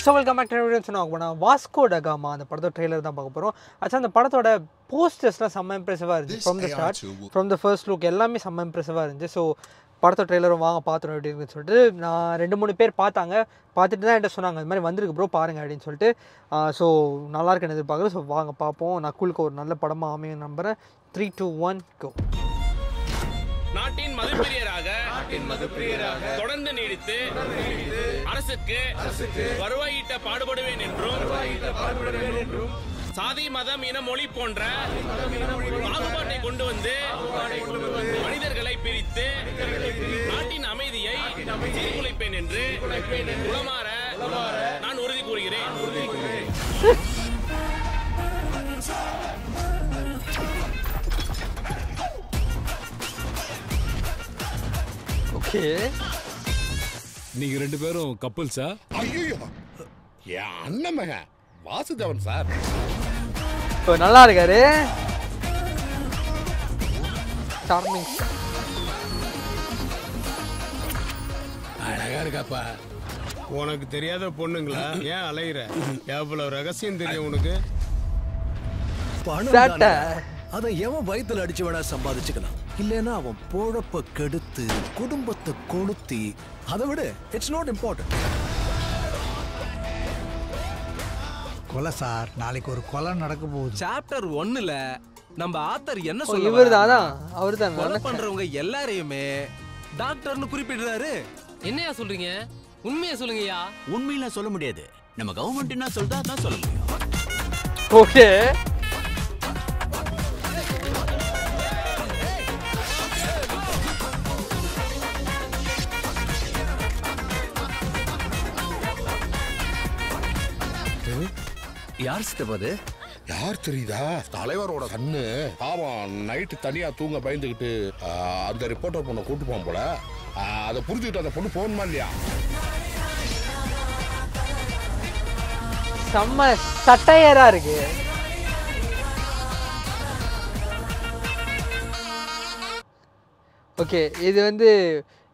So welcome back to சொன்னா வாஸ்கோ ட gamma அந்த படத்தோட ட்ரெய்லர் தான் பார்க்க போகிறோம். ஆக்சுவலாக அந்த படத்தோட போஸ்டர்ஸ்லாம் செம்ம இம்ப்ரெசிவாக இருந்துச்சு. From the start from the first look எல்லாமே செம்ம இம்ப்ரெசிவாக இருந்துச்சு. ஸோ படத்தோட ட்ரெய்லரும் வாங்க பார்த்துரும் அப்படின்னு சொல்லிட்டு நான் 2-3 பேர் பார்த்தாங்க. பார்த்துட்டு தான் என்கிட்ட சொன்னாங்க இது மாதிரி வந்திருக்கு ப்ரோ பாருங்க அப்படின்னு சொல்லிட்டு. ஸோ நல்லாயிருக்குன்னு எதிர்பார்க்குறேன். ஸோ வாங்க பார்ப்போம். நக்குலுக்கு ஒரு நல்ல படமாக அமையும் நம்புகிறேன். 3, 2, 1 கோ. நாட்டின் மதுப்பிரியராக தொடர்ந்து நீடித்து அரசுக்கு வருவாயிட்ட பாடுபடுவேன் என்றும் சாதி மதம் இன மொழி போன்ற பாகுபாட்டை கொண்டு வந்து மனிதர்களை பிரித்து நாட்டின் அமைதியை சீர்குலைப்பேன் என்று உளமாற நான் உறுதி கூறுகிறேன். ஓகே, நீங்க 2 பேரும் கப்புள்ஸா? ஐயோ, என் அண்ணன் மகன் வாசுதேவன் சார். நல்லா இருக்காரு. சார்மிங், அழகா இருக்காப்பா. உனக்கு தெரியாத பொண்ணுங்களா ஏன் அலையிற? எவ்வளவு ரகசியம் தெரியும் உனக்கு? சட்டை அதை எவன் வயித்துல அடிச்சு வேணா சம்பாதிச்சுக்கலாம். இல்லைன்னா அவன் பொழப்ப கெடுத்து குடும்பத்தை கொளுத்தி, அதை விட இட்ஸ் நாட் இம்பார்ட்டன்ட். கொலை சார், நாளைக்கு ஒரு கொலை நடக்க போகுது. சாப்டர் 1ல நம்ம ஆத்தர் என்ன சொல்ல இவர்தானா? அவர்தான் கொலை பண்றவங்க எல்லாரையுமே டாக்டர்னு குறிப்பிடுறாரு. என்னையா சொல்றீங்க? உண்மையா சொல்லுங்கய்யா. உண்மையில சொல்ல முடியாது, நம்ம கவர்மெண்ட் என்ன சொல்றதா தான் சொல்ல முடியும். ஓகே, யார் சித்தப்பாது? யார் தெரியுதா? தலைவரோட கண்ணு. பாவம் நைட்டு தனியா தூங்க பயந்துகிட்டு அந்த ரிப்போர்ட்டர் பொண்ணை கூட்டு போவோம் போல. அதை புரிஞ்சுக்கிட்டு அந்த பொண்ணு போகணுமா இல்லையா? செம்ம சட்டையரா இருக்கு. ஓகே, இது வந்து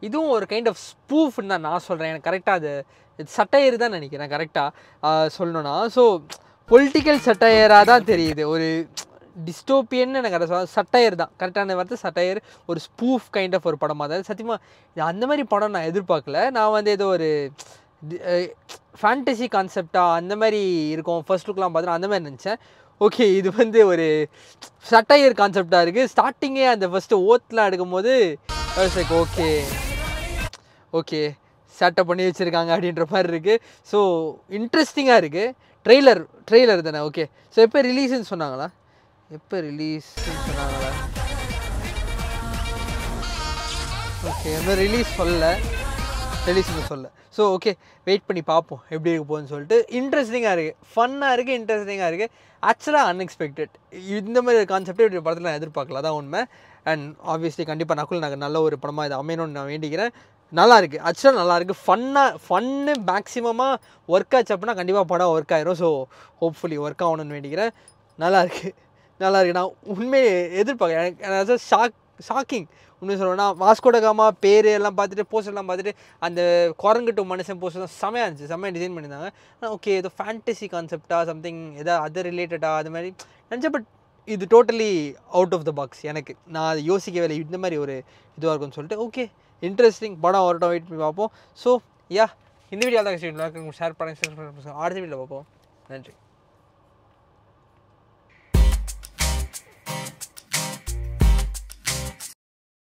இதுவும் ஒரு கைண்ட் ஆஃப் ஸ்பூஃப்னு தான் நான் சொல்கிறேன். எனக்கு கரெக்டாக அது சட்டையர் தான் நினைக்கிறேன் கரெக்டாக சொல்லணும்னா. ஸோ பொலிட்டிக்கல் சட்டையராக தான் தெரியுது. ஒரு டிஸ்டோப்பியன்னு எனக்கு அதை சட்டையர் தான் கரெக்டான வார்த்தை. சட்டையர் ஒரு ஸ்பூஃப் கைண்ட் ஆஃப் ஒரு படமாக தான். சத்தியமாக இது அந்த மாதிரி படம் நான் எதிர்பார்க்கல. நான் வந்து ஏதோ ஒரு ஃபேண்டசி கான்செப்டாக அந்த மாதிரி இருக்கும் ஃபர்ஸ்ட் லுக்லாம் பார்த்தா அந்த மாதிரி நினச்சேன். ஓகே, இது வந்து ஒரு சட்டையர் கான்செப்டாக இருக்குது. ஸ்டார்டிங்கே அந்த ஃபஸ்ட்டு ஓத்தெலாம் எடுக்கும்போது லைக் ஓகே ஓகே செட்டப் பண்ணி வச்சுருக்காங்க அப்படின்ற மாதிரி இருக்குது. ஸோ இன்ட்ரெஸ்டிங்காக இருக்குது. ட்ரெய்லர் தானே? ஓகே, ஸோ எப்போ ரிலீஸ்ன்னு சொன்னாங்களா? ஓகே, இன்னும் ரிலீஸ்னு சொல்ல. ஸோ ஓகே, வெயிட் பண்ணி பார்ப்போம் எப்படி இருக்க போகுதுன்னு சொல்லிட்டு. இன்ட்ரெஸ்டிங்காக இருக்குது, ஃபன்னாக இருக்குது, இன்ட்ரெஸ்டிங்காக இருக்குது. ஆக்சுவலாக அன்எக்ஸ்பெக்டட். இந்த மாதிரி ஒரு கான்செப்டே இப்படி படத்தில் நான் எதிர்பார்க்கல, தான் உண்மை. அண்ட் ஆப்வியஸ்லி கண்டிப்பாக நக்குல் நாங்கள் நல்ல ஒரு படமாக இது அமையணும்னு நான் வேண்டிக்கிறேன். நல்லா இருக்குது, ஆக்சுவலாக நல்லாயிருக்கு. ஃபன்னு மேக்ஸிமமாக ஒர்க் ஆச்சு அப்படின்னா கண்டிப்பாக படம் ஒர்க் ஆயிரும். ஸோ ஹோப்ஃபுல்லி ஒர்க் ஆகணும்னு வேண்டிக்கிறேன். நல்லாயிருக்கு. நான் உண்மையை எதிர்பார்க்குறேன். எனக்கு ஷாக்கிங் உண்மையை சொல்லணும்னா. வாஸ்கோ ட காமா பேர் எல்லாம் பார்த்துட்டு போஸ்டர்லாம் பார்த்துட்டு அந்த குரங்குட்டு மனுஷன் போஸ்டர் தான் செமையாக இருந்துச்சு. செம்மையாக டிசைன் பண்ணியிருந்தாங்க. ஆனால் ஓகே, ஏதோ ஃபேண்டசி கான்செப்டாக சம்திங் எதாவது அதர் ரிலேட்டடாக அது மாதிரி நினச்சேன். பட் இது totally out of the box. எனக்கு நான் அதை யோசிக்கவே இல்லை இந்த மாதிரி ஒரு இதுவாக இருக்கும்னு சொல்லிட்டு. ஓகே, இன்ட்ரெஸ்டிங் படம் வரட்டும், வெயிட் பண்ணி பார்ப்போம். ஸோ இந்த வீடியோ தான் ஷேர் பண்ணுங்கள், அடுத்த வீடியோவில் பார்ப்போம். நன்றி.